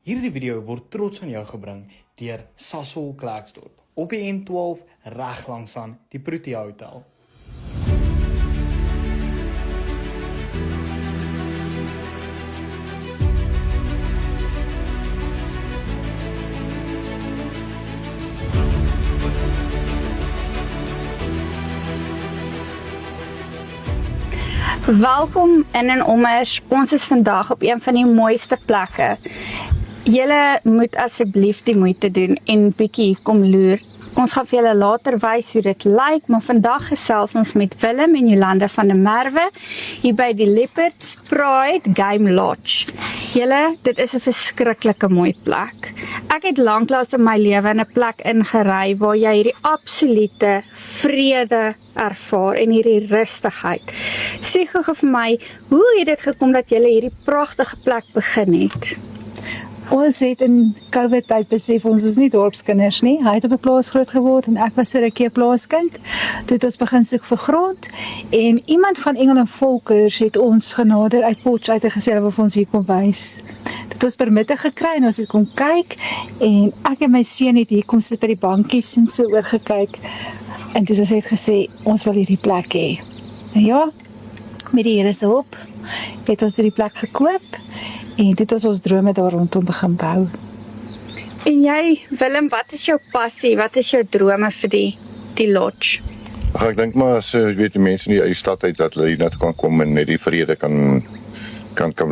Hierdie video word trots aan jou gebring deur Sasol Klerksdorp op die N12 reg langs aan die Protea Hotel. Welkom in en ommers, ons is vandag op een van die mooiste plekke. Julle moet asseblief die moeite doen en bietjie kom loer. Ons gaan vir julle later wys hoe dit lyk, maar vandag gesels ons met Willem en Jolanda van der Merwe hier by die Leopards Pride Game Lodge. Julle, dit is 'n verskriklike mooi plek. Ek het lanklaas in my lewe in 'n plek ingery waar jy hierdie absolute vrede ervaar en hierdie rustigheid. Sê gou vir my, hoe het dit gekom dat julle hierdie pragtige plek begin het? Ons het in COVID-tyd besef, ons is nie dorpskinders nie. Hy het op 'n plaas groot geword en ek was so 'n keer plaaskind. Toe het ons begin soek vir grond en iemand van Engel en Volkers het ons genader uit Potchefstroom uit en gesê hulle wil vir ons hier kom wys. Toe het ons permitte gekry en ons het kom kyk en ek en my seun het hier kom sit by die bankies en so oorgekyk. En toe het gesê, ons wil hierdie plek hê. En ja, met die Here se hulp het ons hierdie plek gekoop. En dit is ons drome daar rondom begin bou. En jy, Willem, wat is jou passie? Wat is jou drome vir die lodge? Ek dink maar as weet die mense in die eie stad uit dat hulle hier net kan kom en net die vrede kan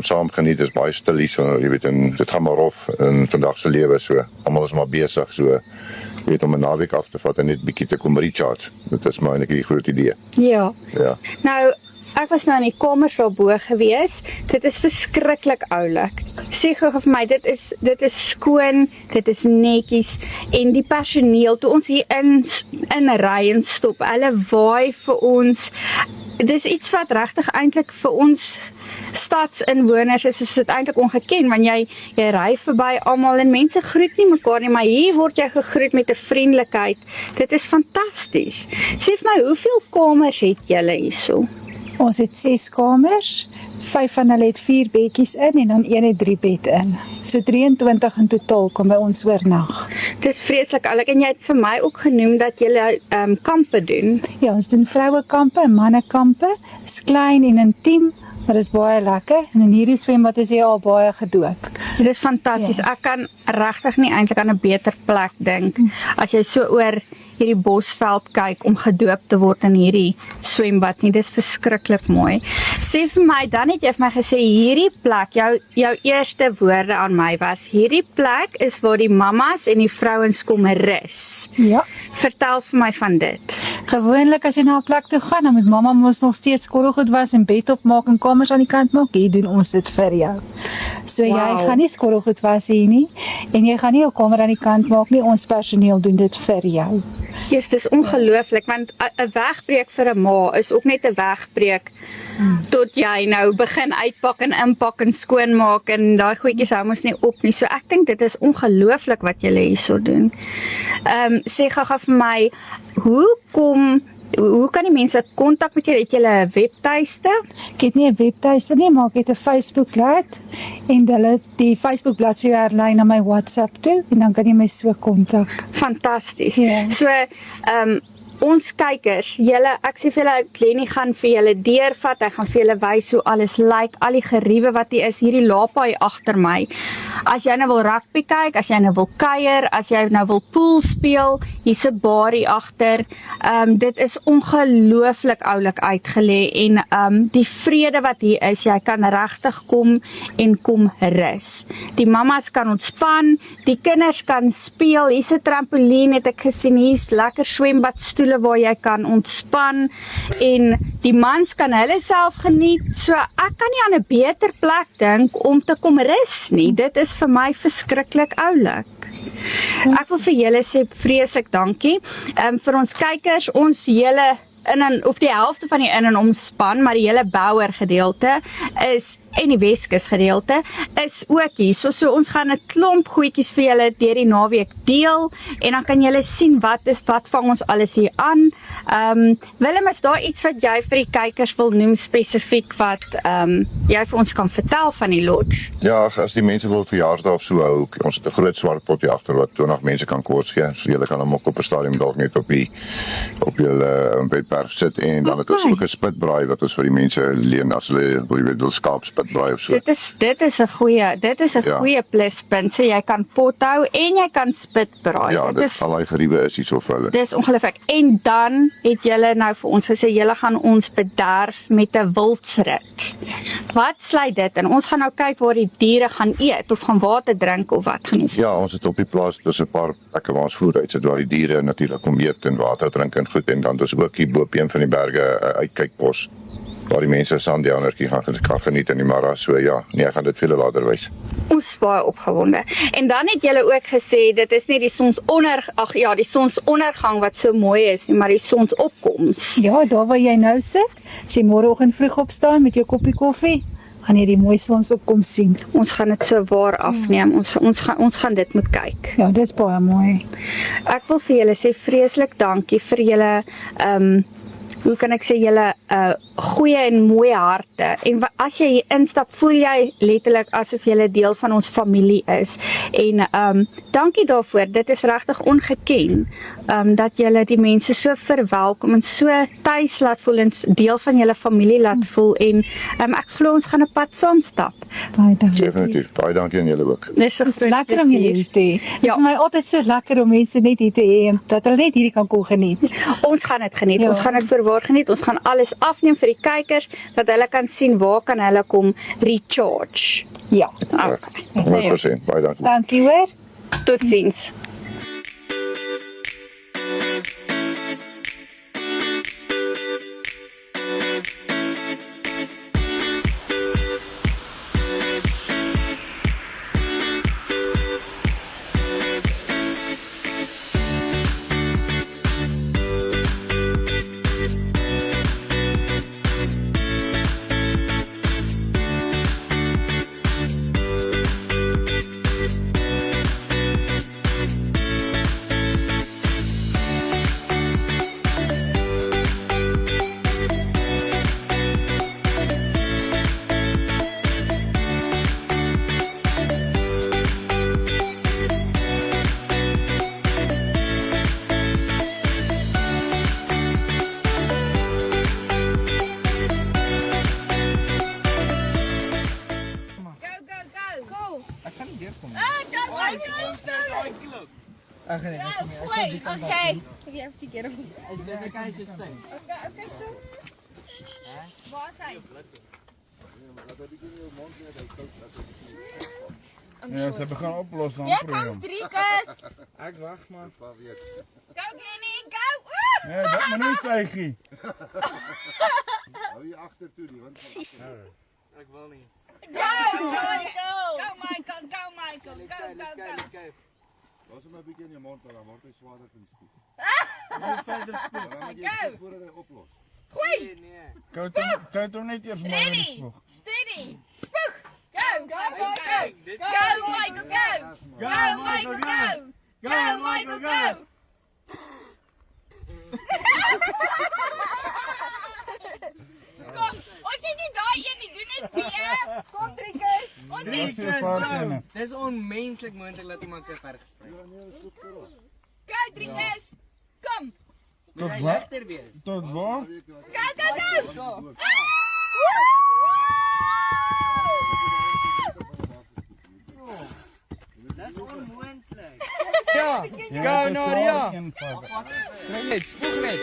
saam geniet. Dit is baie stil hier, so jy weet, en dit gaan maar rof in vandag se lewe so. Almal is maar besig so weet om 'n naweek af te vat en net bietjie te kom recharge. Dit is maar eintlik die groot idee. Ja. Ja. Nou, ek was nou in die kamers daarbo gewees. Dit is verskriklik oulik. Sê gou vir my, dit is skoon, dit is netjies en die personeel toe ons hier in ry en stop, hulle waai vir ons. Dis iets wat regtig eintlik vir ons stadsinwoners is dit eintlik ongeken, want jy ry verby almal en mense groet nie mekaar nie, maar hier word jy gegroet met 'n vriendelikheid. Dit is fantasties. Sê vir my, hoeveel kamers het julle hierso? Ons het 6 kamers, 5 van hulle het 4 bedjies in en dan 1 het 3 bed in. So 23 in totaal kom by ons oornag. Dit is vreeslik oulik en jy het vir my ook genoem dat julle kampe doen. Ja, ons doen vrouekampe en mannekampe. Is klein en intiem, maar dit is baie lekker. En in hierdie swembad is jy al baie gedoop. Dit is fantasties. Ja. Ek kan regtig nie eintlik aan 'n beter plek dink as jy so oor hierdie bosveld kyk om gedoop te word in hierdie swembad nie. Dit is verskriklik mooi. Sê vir my, dan het jy vir my gesê hierdie plek, jou eerste woorde aan my was, hierdie plek is waar die mammas en die vrouens kom rus. Ja. Vertel vir my van dit. Gewoonlik as jy na 'n plek toe gaan, dan moet mamma mos nog steeds skottelgoed was en bed opmaak en kamers aan die kant maak. Hier doen ons dit vir jou. So Wow. Jy gaan nie skottelgoed was hier nie en jy gaan nie jou kamer aan die kant maak nie. Ons personeel doen dit vir jou. Yes, dis ongelooflik, want 'n wegbreek vir 'n ma is ook net 'n wegbreek tot jy nou begin uitpak en inpak en skoonmaak en daai goedjies hou mos nie op nie. So ek dink dit is ongelooflik wat julle hierso doen. Sê gou vir my, hoe kan die mense kontak met julle? Het julle 'n webtuiste? Ek het nie 'n webtuiste nie, maar ek het 'n Facebookblad en die Facebookblad sou herlei na my WhatsApp toe en dan kan jy my so kontak. Fantasties. Ja. So, ons kykers, ek sê vir julle, Glennie gaan vir julle deurvat, hy gaan vir julle wys hoe alles lyk, al die geriewe wat hier is, hierdie lapaai agter my. As jy nou wil rugby kyk, as jy nou wil kuier, as jy nou wil pool speel, hier's 'n bar hier agter. Dit is ongelooflik oulik uitgelê en die vrede wat hier is, jy kan regtig kom en kom rus. Die mammas kan ontspan, die kinders kan speel, hier's 'n trampolien het ek gesien, hier's lekker swembadstoele waar jy kan ontspan en die mans kan hulle self geniet. So ek kan nie aan 'n beter plek dink om te kom rus nie. Dit is vir my verskriklik oulik. Ek wil vir julle sê vreeslik dankie. Vir ons kykers, ons hele of die helfte van die in- en omspan, maar die hele bouer gedeelte is en die Weskus gedeelte is ook hier. So ons gaan 'n klomp goedjies vir julle deur die naweek deel en dan kan julle sien wat vang ons alles hier aan. Willem, is daar iets wat jy vir die kykers wil noem spesifiek wat jy vir ons kan vertel van die lodge? Ja, as die mense wil verjaarsdag of so hou, ons het 'n groot swart pot hier agter wat 20 mense kan kos gee. So julle kan hom ook op 'n stadium dalk net op julle bedberg sit en dan het ons ook 'n spitbraai wat ons vir die mense leen as hulle wil skaapspitbraai of so. Dit is 'n goeie pluspunt. So jy kan pothou en jy kan spitbraai. Ja, al die geriewe is hier so vir hulle. Dis ongelooflik. En dan het julle nou vir ons gesê julle gaan ons bederf met 'n wildsrit. Wat sluit dit in? Ons gaan nou kyk waar die diere gaan eet of gaan water drink of wat gaan ons? Ja, ons het op die plaas dus 'n paar plekke waar ons voer uit sit waar die diere natuurlik kom eet en water drink en goed en dan dus ook hier bo op een van die berge 'n uitkykpos waar die mense sandjounertjie gaan geniet in die Mara. So ja, nee, ek gaan dit vir julle later wys. Ons baie opgewonde. En dan het julle ook gesê dit is nie die sonsondergang wat so mooi is nie, maar die sonsopkoms. Ja, daar waar jy nou sit, as jy môreoggend vroeg opstaan met jou koppie koffie, gaan jy die mooi sonsopkoms sien. Ons gaan dit so waar afneem. Ons gaan dit moet kyk. Ja, dis baie mooi. Ek wil vir julle sê vreeslik dankie vir julle hoe kan ek sê julle goeie en mooi harte. En as jy hier instap, voel jy letterlik asof jy deel van ons familie is. En dankie daarvoor. Dit is regtig ongeken dat julle die mense so verwelkom en so tuis laat voel en deel van julle familie laat voel. En ek glo ons gaan 'n pad saam stap. Baie dankie. Definitief. Baie dankie aan julle ook. Dis Dit is lekker om julle te hê. Dit Ja. is vir my altyd so lekker om mense net hier te hê dat hulle net hierdie kan kom geniet. Ons gaan dit geniet. Ja. Ons gaan dit voorwaar geniet. Ons gaan alles afneem vir die kykers dat hulle kan sien waar kan hulle kom recharge. Ja. Okay. 100%. Baie dankie. Dankie hoor. Totsiens. Okay, we have to get him. Is dit 'n keisiersteen? Okay, stil. Waar is hy? Ja, ze begin oplossen dan Here probeer comes hem. Driekus. Ek wag maar. Go Lenny, go. Ja, dat maar niet Seigie. Hou je agtertoe die want Ek wil nie. Go, Michael. Go, Michael. Go, Michael. Go. Los hom 'n bietjie in jou mond dan word hy swaarder van die spoed. Dan moet jy Go. voordat hy oplos. Gooi. Nee. Kuit hem niet eerst maar in de Ready. spoeg. Steady. Spoeg. Go, Michael. Go, Michael. Go. Go, Michael. Go. Go, Michael. Go. Kom, ons het nie daai een nie, doen net weer. Kom Driekus. Ons Dat het is je vaart. Dis onmenslik moontlik dat iemand so ver gespring. Go Driekus. Kom. Moet hy waar? regter wees. Tot waar? Go. Dis onmoontlik. Ja, Go Nadia. Invallen. Net spoeg net.